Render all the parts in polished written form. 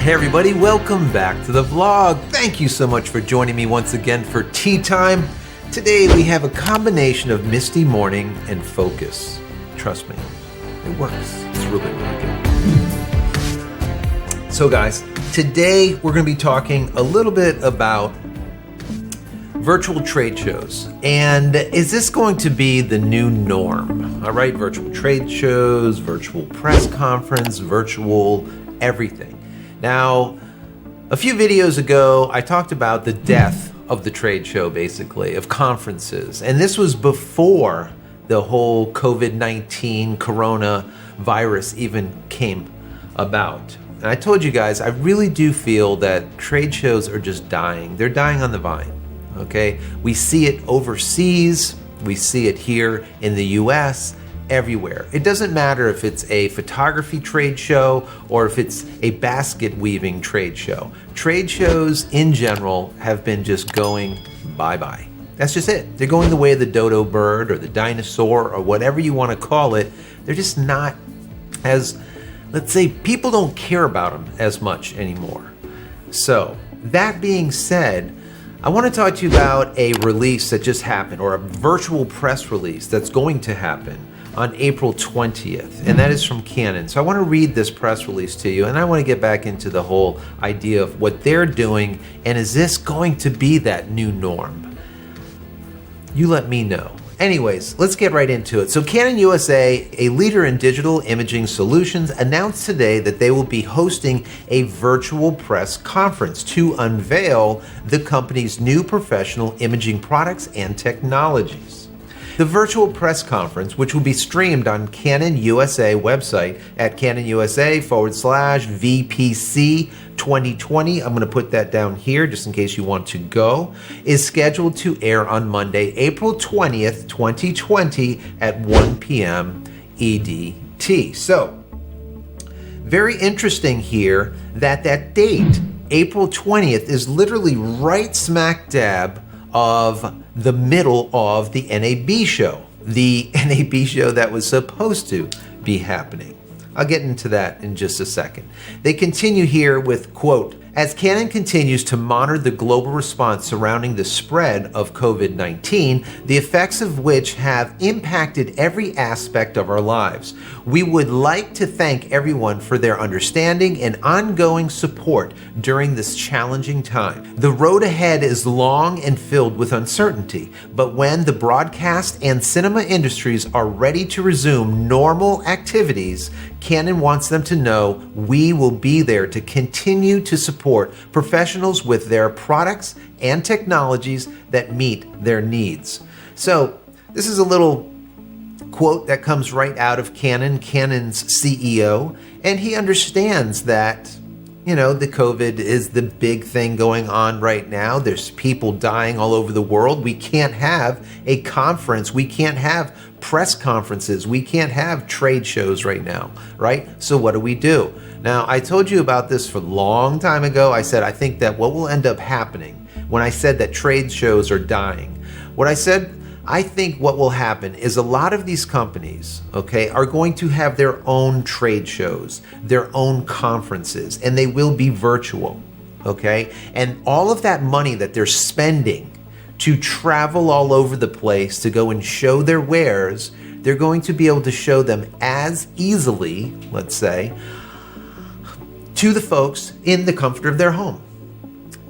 Hey everybody, welcome back to the vlog. Thank you so much for joining me once again for tea time. Today we have a combination of misty morning and focus. Trust me, it works. It's really, really good. So guys, today we're going to be talking a little bit about virtual trade shows. And is this going to be the new norm? All right, virtual trade shows, virtual press conference, virtual everything. Now, a few videos ago, I talked about the death of the trade show, basically, of conferences. And this was before the whole COVID-19 coronavirus even came about. And I told you guys, I really do feel that trade shows are just dying. They're dying on the vine, okay? We see it overseas, we see it here in the US, everywhere. It doesn't matter if it's a photography trade show or if it's a basket weaving trade show. Trade shows in general have been just going bye-bye. That's just it. They're going the way of the dodo bird or the dinosaur or whatever you want to call it. They're just not as, let's say, people don't care about them as much anymore. So that being said, I want to talk to you about a release that just happened, or a virtual press release that's going to happen on April 20th, and that is from Canon. So I want to read this press release to you, and I want to get back into the whole idea of what they're doing, and is this going to be that new norm? You let me know. Anyways, let's get right into it. So Canon USA, a leader in digital imaging solutions, announced today that they will be hosting a virtual press conference to unveil the company's new professional imaging products and technologies. The virtual press conference, which will be streamed on Canon USA website at CanonUSA/VPC 2020, I'm going to put that down here just in case you want to go, is scheduled to air on Monday, April 20th, 2020 at 1 p.m. EDT. So, very interesting here that date, April 20th, is literally right smack dab of the middle of the NAB show. The NAB show that was supposed to be happening. I'll get into that in just a second. They continue here with, quote, "As Canon continues to monitor the global response surrounding the spread of COVID-19, the effects of which have impacted every aspect of our lives, we would like to thank everyone for their understanding and ongoing support during this challenging time. The road ahead is long and filled with uncertainty, but when the broadcast and cinema industries are ready to resume normal activities, Canon wants them to know we will be there to continue to support professionals with their products and technologies that meet their needs." So this is a little quote that comes right out of Canon's CEO, and he understands that, you know, the COVID is the big thing going on right now. There's people dying all over the world. We can't have a conference. We can't have press conferences. We can't have trade shows right now, right? So what do? Now, I told you about this for a long time ago. I said, I think that what will end up happening when I said that trade shows are dying, what I said, I think what will happen is a lot of these companies, okay, are going to have their own trade shows, their own conferences, and they will be virtual, okay? And all of that money that they're spending to travel all over the place to go and show their wares, they're going to be able to show them as easily, let's say, to the folks in the comfort of their home.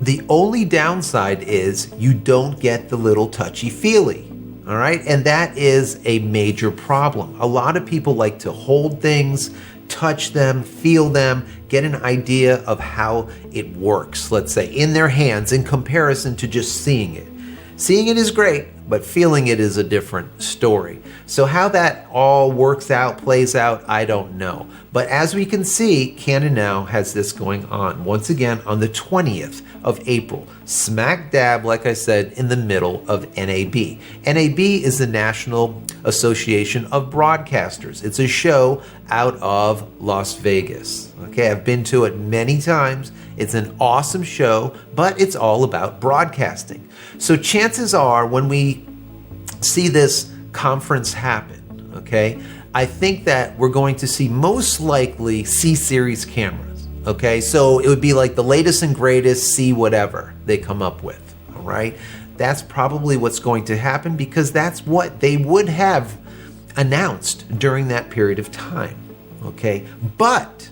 The only downside is you don't get the little touchy-feely, all right? And that is a major problem. A lot of people like to hold things, touch them, feel them, get an idea of how it works, let's say, in their hands in comparison to just seeing it. Seeing it is great, but feeling it is a different story. So how that all works out, plays out, I don't know. But as we can see, Canon now has this going on, once again, on the 20th of April, smack dab, like I said, in the middle of NAB. NAB is the National Association of Broadcasters. It's a show out of Las Vegas. Okay, I've been to it many times. It's an awesome show, but it's all about broadcasting. So chances are when we see this conference happen, okay, I think that we're going to see most likely C-series cameras. Okay, so it would be like the latest and greatest, see whatever they come up with. All right, that's probably what's going to happen because that's what they would have announced during that period of time. Okay, but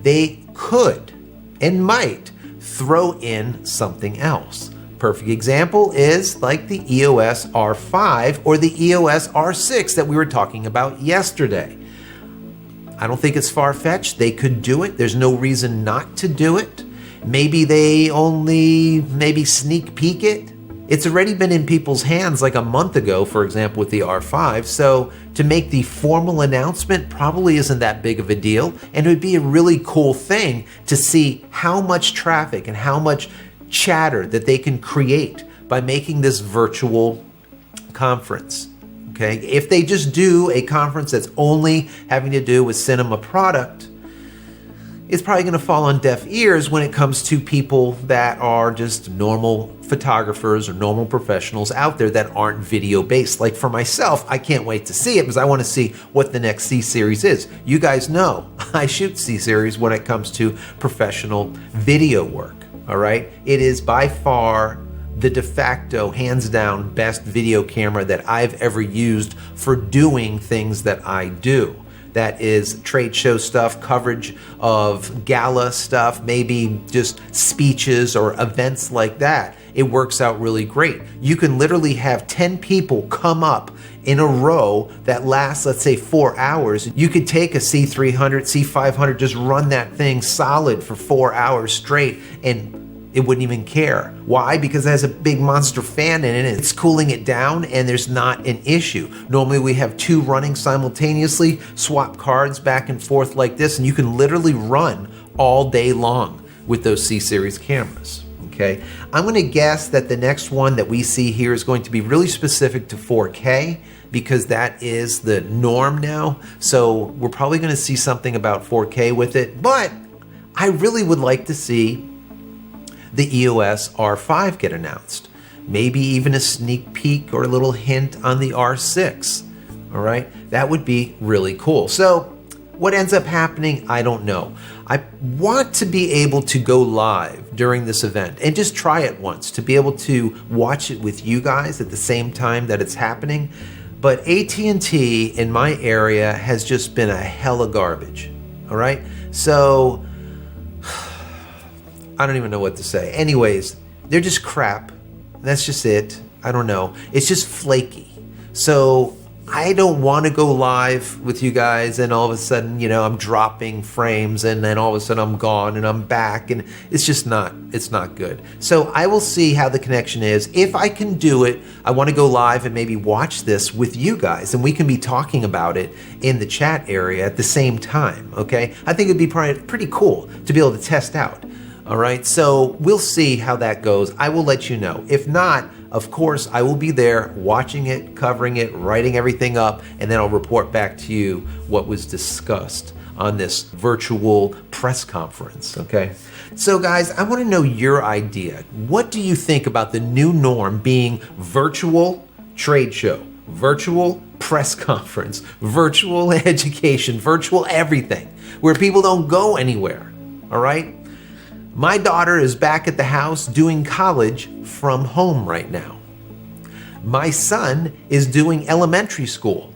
they could and might throw in something else. Perfect example is like the EOS R5 or the EOS R6 that we were talking about yesterday. I don't think it's far-fetched. They could do it. There's no reason not to do it. Maybe they only sneak peek it. It's already been in people's hands like a month ago, for example, with the R5. So to make the formal announcement probably isn't that big of a deal. And it would be a really cool thing to see how much traffic and how much chatter that they can create by making this virtual conference. Okay, if they just do a conference that's only having to do with cinema product, it's probably going to fall on deaf ears when it comes to people that are just normal photographers or normal professionals out there that aren't video based. Like for myself, I can't wait to see it because I want to see what the next C-Series is. You guys know I shoot C-Series when it comes to professional video work. All right, it is by far the de facto, hands down, best video camera that I've ever used for doing things that I do. That is trade show stuff, coverage of gala stuff, maybe just speeches or events like that. It works out really great. You can literally have 10 people come up in a row that lasts, let's say, 4 hours. You could take a C300, C500, just run that thing solid for 4 hours straight and it wouldn't even care. Why? Because it has a big monster fan in it and it's cooling it down and there's not an issue. Normally we have 2 running simultaneously, swap cards back and forth like this, and you can literally run all day long with those C-Series cameras. Okay, I'm going to guess that the next one that we see here is going to be really specific to 4K because that is the norm now. So we're probably going to see something about 4K with it, but I really would like to see the EOS R5 get announced. Maybe even a sneak peek or a little hint on the R6. All right, that would be really cool. So what ends up happening, I don't know. I want to be able to go live during this event and just try it once to be able to watch it with you guys at the same time that it's happening. But AT&T in my area has just been a hell of garbage. All right, so I don't even know what to say. Anyways, they're just crap. That's just it. I don't know. It's just flaky. So I don't want to go live with you guys and all of a sudden, you know, I'm dropping frames and then all of a sudden I'm gone and I'm back and it's not good. So I will see how the connection is. If I can do it, I want to go live and maybe watch this with you guys and we can be talking about it in the chat area at the same time, okay? I think it'd be pretty cool to be able to test out. All right, so we'll see how that goes. I will let you know. If not, of course, I will be there watching it, covering it, writing everything up, and then I'll report back to you what was discussed on this virtual press conference, okay? So guys, I want to know your idea. What do you think about the new norm being virtual trade show, virtual press conference, virtual education, virtual everything, where people don't go anywhere, all right? My daughter is back at the house doing college from home right now. My son is doing elementary school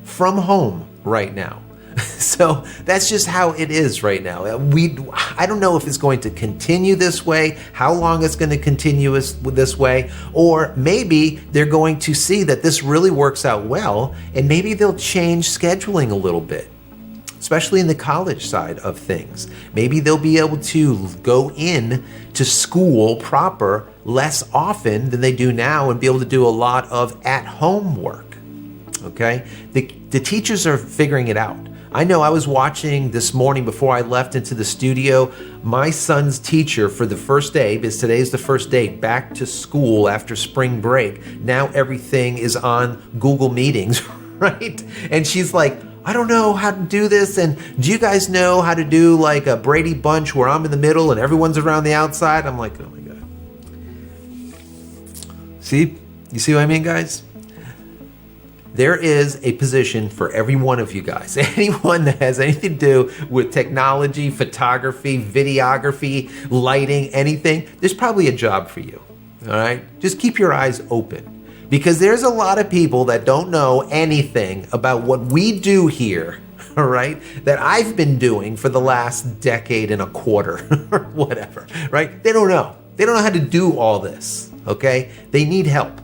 from home right now. So that's just how it is right now. I don't know if it's going to continue this way, how long it's going to continue this way, or maybe they're going to see that this really works out well, and maybe they'll change scheduling a little bit, especially in the college side of things. Maybe they'll be able to go in to school proper less often than they do now and be able to do a lot of at-home work, okay? The teachers are figuring it out. I know I was watching this morning before I left into the studio, my son's teacher for the first day, because today's the first day back to school after spring break. Now everything is on Google Meetings, right? And she's like, I don't know how to do this, and do you guys know how to do like a Brady Bunch where I'm in the middle and everyone's around the outside? I'm like, oh my God. See? You see what I mean, guys? there is a position for every one of you guys. Anyone that has anything to do with technology, photography, videography, lighting, anything, there's probably a job for you. All right? Just keep your eyes open, because there's a lot of people that don't know anything about what we do here, all right, that I've been doing for the last decade and a quarter or whatever, right? They don't know. They don't know how to do all this, okay? They need help.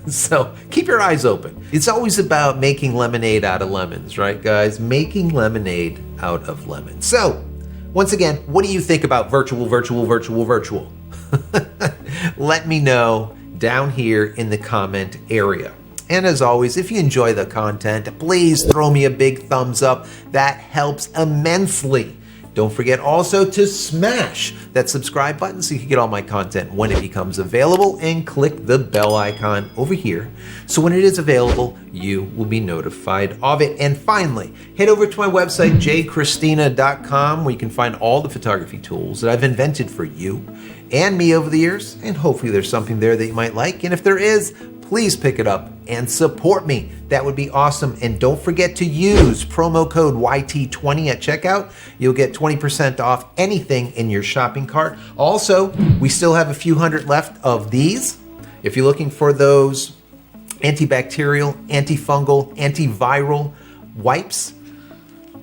So keep your eyes open. It's always about making lemonade out of lemons, right, guys? Making lemonade out of lemons. So once again, what do you think about virtual? Let me know down here in the comment area. And as always, if you enjoy the content, please throw me a big thumbs up. That helps immensely. Don't forget also to smash that subscribe button so you can get all my content when it becomes available, and click the bell icon over here so when it is available, you will be notified of it. And finally, head over to my website, JCristina.com, where you can find all the photography tools that I've invented for you and me over the years, and hopefully there's something there that you might like. And if there is, please pick it up and support me. That would be awesome. And don't forget to use promo code YT20 at checkout. You'll get 20% off anything in your shopping cart. Also, we still have a few hundred left of these. If you're looking for those antibacterial, antifungal, antiviral wipes,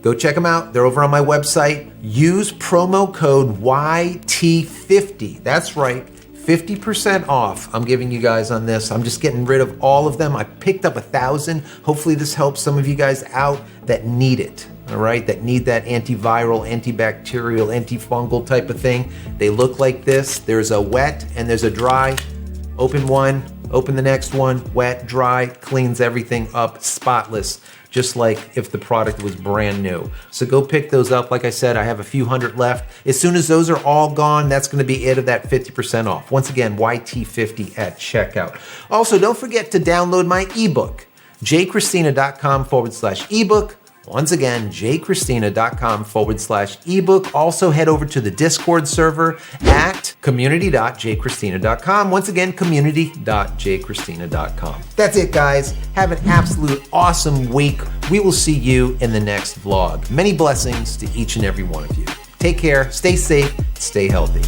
go check them out. They're over on my website. Use promo code YT50. That's right. 50% off I'm giving you guys on this. I'm just getting rid of all of them. I picked up 1,000. Hopefully this helps some of you guys out that need it, all right? That need that antiviral, antibacterial, antifungal type of thing. They look like this. There's a wet and there's a dry. Open one, open the next one, wet, dry, cleans everything up, spotless, just like if the product was brand new. So go pick those up. Like I said, I have a few hundred left. As soon as those are all gone, that's gonna be it of that 50% off. Once again, YT50 at checkout. Also, don't forget to download my ebook, JCristina.com/ebook. Once again, JCristina.com/ebook. Also head over to the Discord server at community.jcristina.com. Once again, community.jcristina.com. That's it, guys. Have an absolute awesome week. We will see you in the next vlog. Many blessings to each and every one of you. Take care, stay safe, stay healthy.